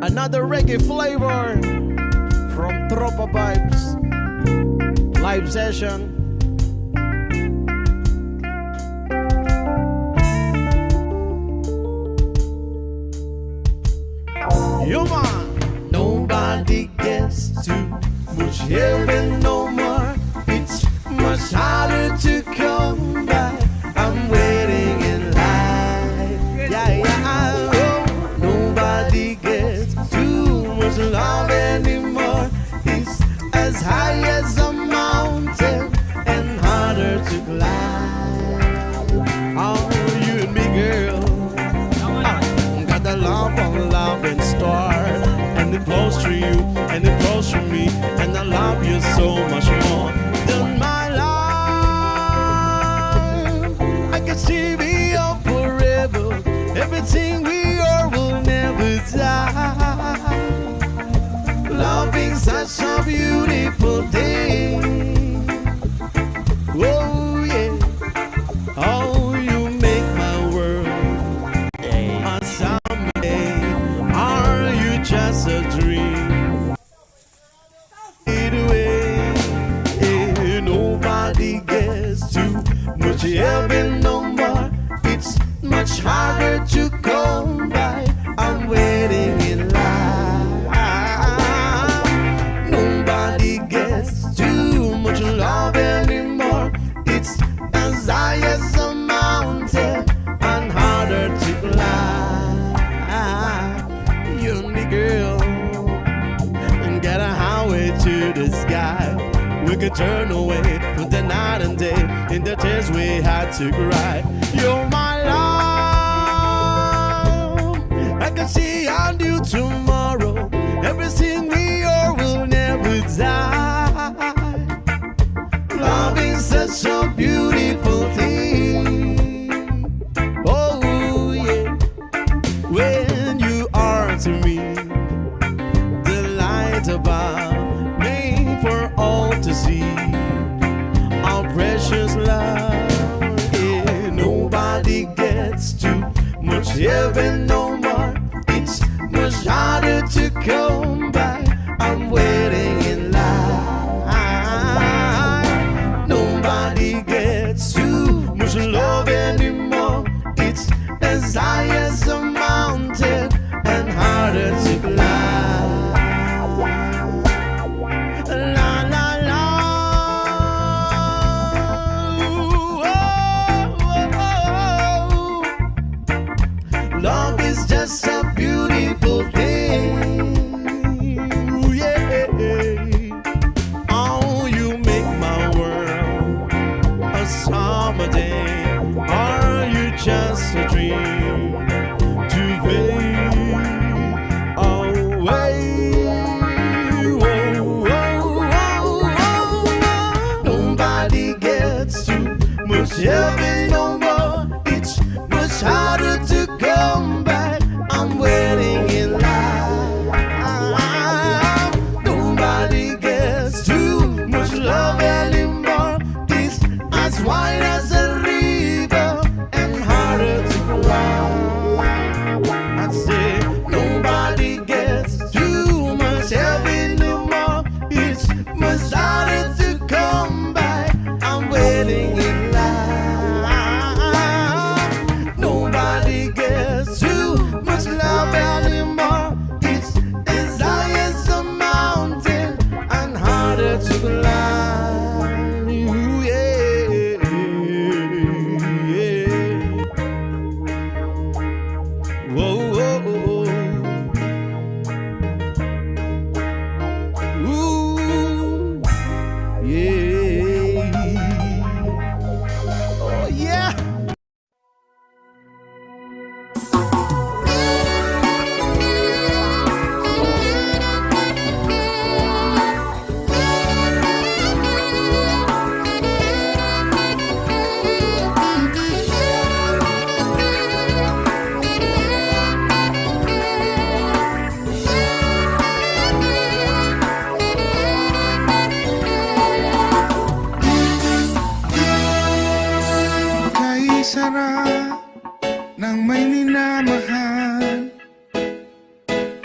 Another reggae flavor from Tropa Vibes live session. You man, nobody gets too much heaven no more. It's much harder to come back. I'm waiting in line. Yeah. Oh, nobody gets too much love anymore. It's as high as a mountain and harder to climb. Oh, you and me, girl. Got the love in store. And it flows through you, and it flows through me. And I love you so much more than my life. I can see me up forever. Everything we are will never die. Loving such a beautiful thing. Oh yeah. Oh, you make my world a someday. Are you just a dream? Anyway, nobody gets too much heaven no more. It's much harder to come by. I'm waiting in line. Nobody gets too much love anymore. It's as high as a mountain and harder to climb. You and me, girl, and get a highway to the sky. We could turn away from the night and day in the tears we had to cry. You're my love. I can see I do tomorrow. Everything we are will never die. Love is such a beautiful thing. Oh yeah. When you are to me the light above, made for all to see. Our precious love. Yeah, nobody gets too much heaven no more. It's much harder to come by. I'm waiting in line. Nobody gets too much love anymore. It's as high as a mountain and harder to climb. La la la. Ooh, oh. Love is just a beautiful thing.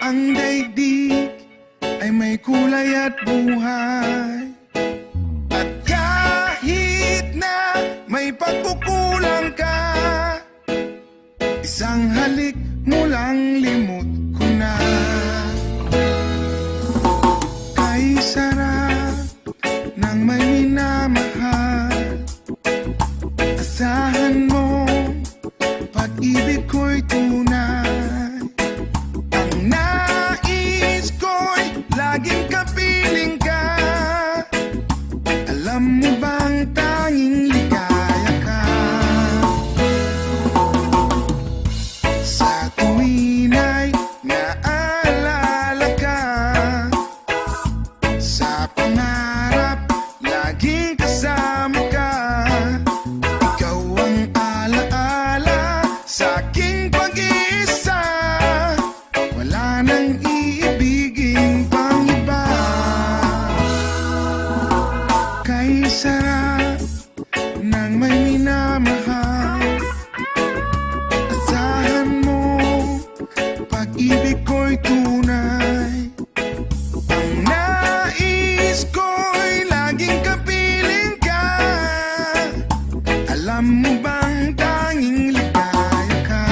Ang daigdig ay may kulay at buhay. At kahit na may pagkukulang ka, isang halik mo lang limot ko na. Kay sarap ng may minamahal, asahan mo pag-ibig ko'y tunay. Ang nais ko'y laging kapiling ka. Alam mo bang tanging ligaya ka? Sa tuwin ay naalala ka, sa pangarap laging kasama ka. Ikaw ang alaala sa aking pag-iisa. Wala nang iibigin pang iba. Kay sarap ng may minamahal, asahan mo pag-ibig ko'y tunay. Ang nais ko'y laging kapiling ka. Alam mo bang tanging ligaya ka?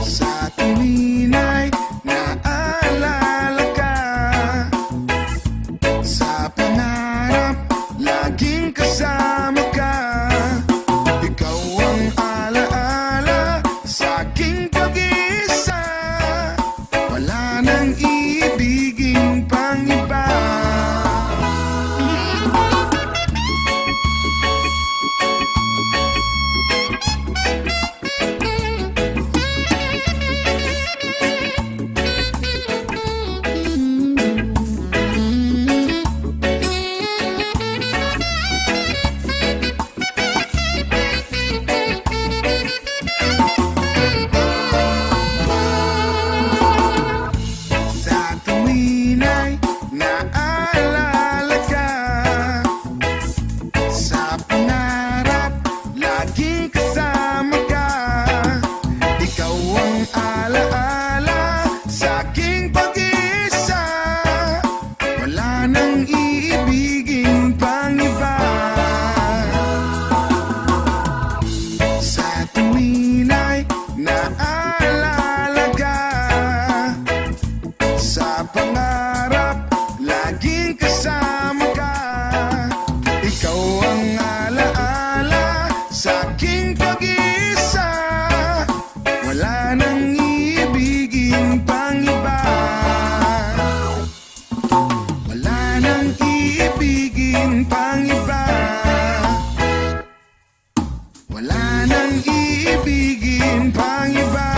Sa tuwin ay naalala ka, sa pangarap laging kasama ka. Ikaw ang alaala sa aking pag-iisa. Wala nang iibigin pang iba. Sa tuwin ay naalala ka, sa pangarap laging kasama ka. Ikaw ang alaala sa aking pag-iisa. Wala nang iibigin pang iba. Sa tuwin ay naalala ka, sa pangarap laging kasama ka. Ikaw ang alaala sa aking pag-iisa. Wala nang iibigin pang iba. Wala nang iibigin pang iba. Wala nang iibigin pang iba.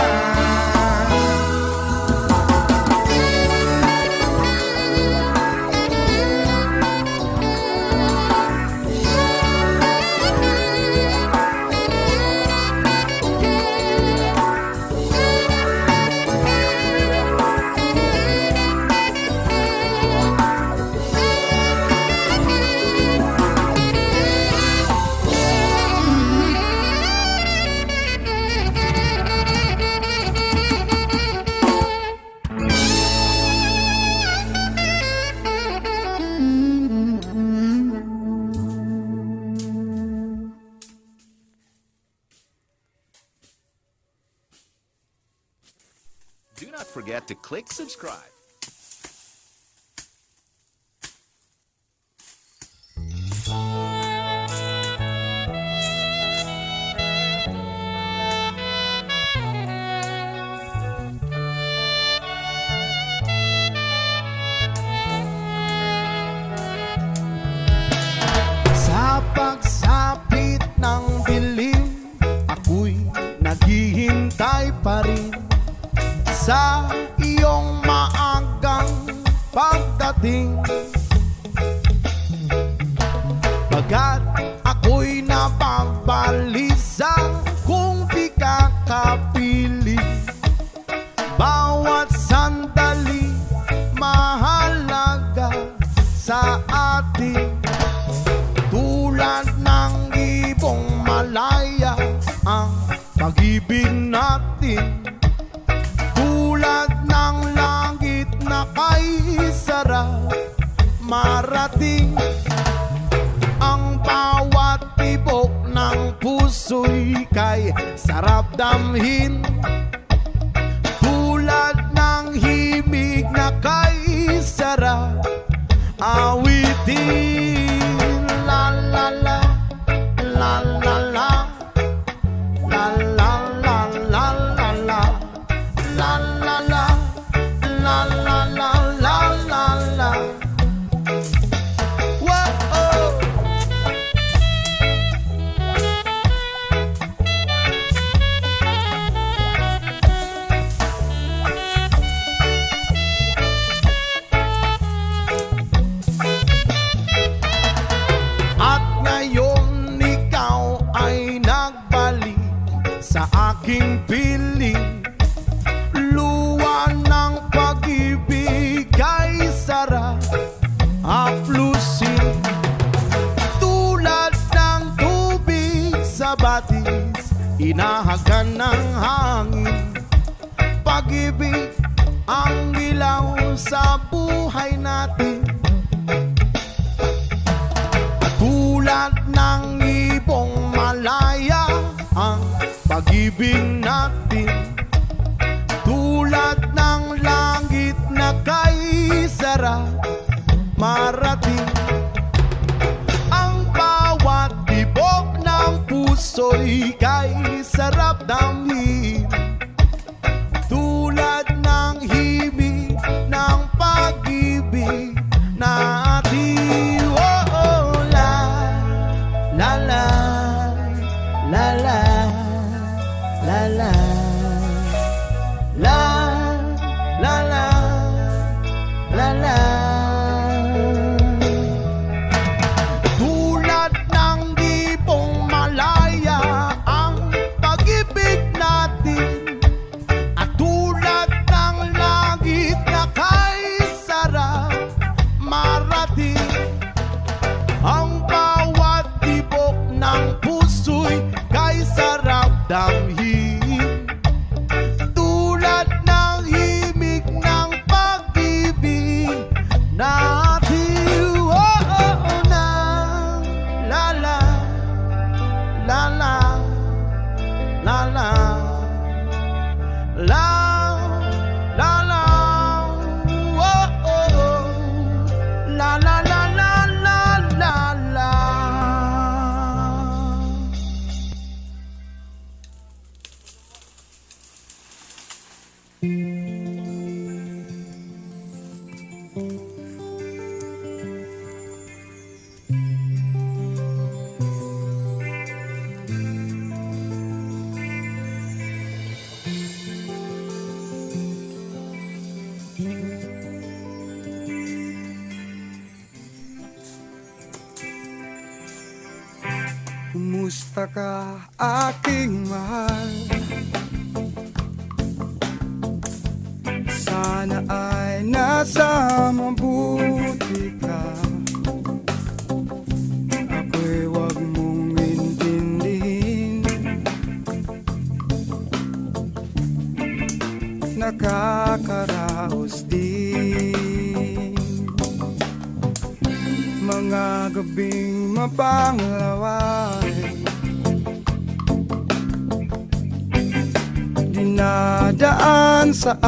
Do not forget to click subscribe. Sa pagsapit ng dilim, ako'y naghihintay pa rin sa iyong maagang pagdating. Pagkat ako'y napabalisa kung di ka kapiling. Bawat sandali mahalaga sa atin. Tulad ng ibong malaya ang pag-ibig natin. marating. Ang bawat tibok ng puso'y kay sarap damhin, tulad ng himig na kay sarap awitin. La la la, la la la, la la la la la la, la la la, la la la la la la. Whoa. At ngayon ikaw ay nagbalik sa aking piling. Luwa ng pag-ibig ay sarap haplusin, tulad ng tubig sa batis, inahagan ng hangin. Pag-ibig ang ilaw sa buhay natin, tulad ng ibong malaya ang pag-ibig natin, tulad ng langit na kay sarap marating. Ang bawat tibok ng puso'y kay sarap damhin, tulad ng himig ng pag-ibig natin. Oh, oh, la la la la la la la la la la la la. Tulad ng ibong malaya ang pag-ibig natin, at tulad ng langit na kay sarap marating. Ang bawat tibok ng puso'y kay sarap damhin, tulad ng himig ng pag-ibig natin. Oh, oh, oh, na la la la la la la la la la. Oh, oh, oh. La la la la la la la. Kumusta ka, aking mahal? Sana ay nasa mabuti ka. Ako'y wag mong intindihin, nakakaraos din mga gabing mapanglaway, dinadaan sa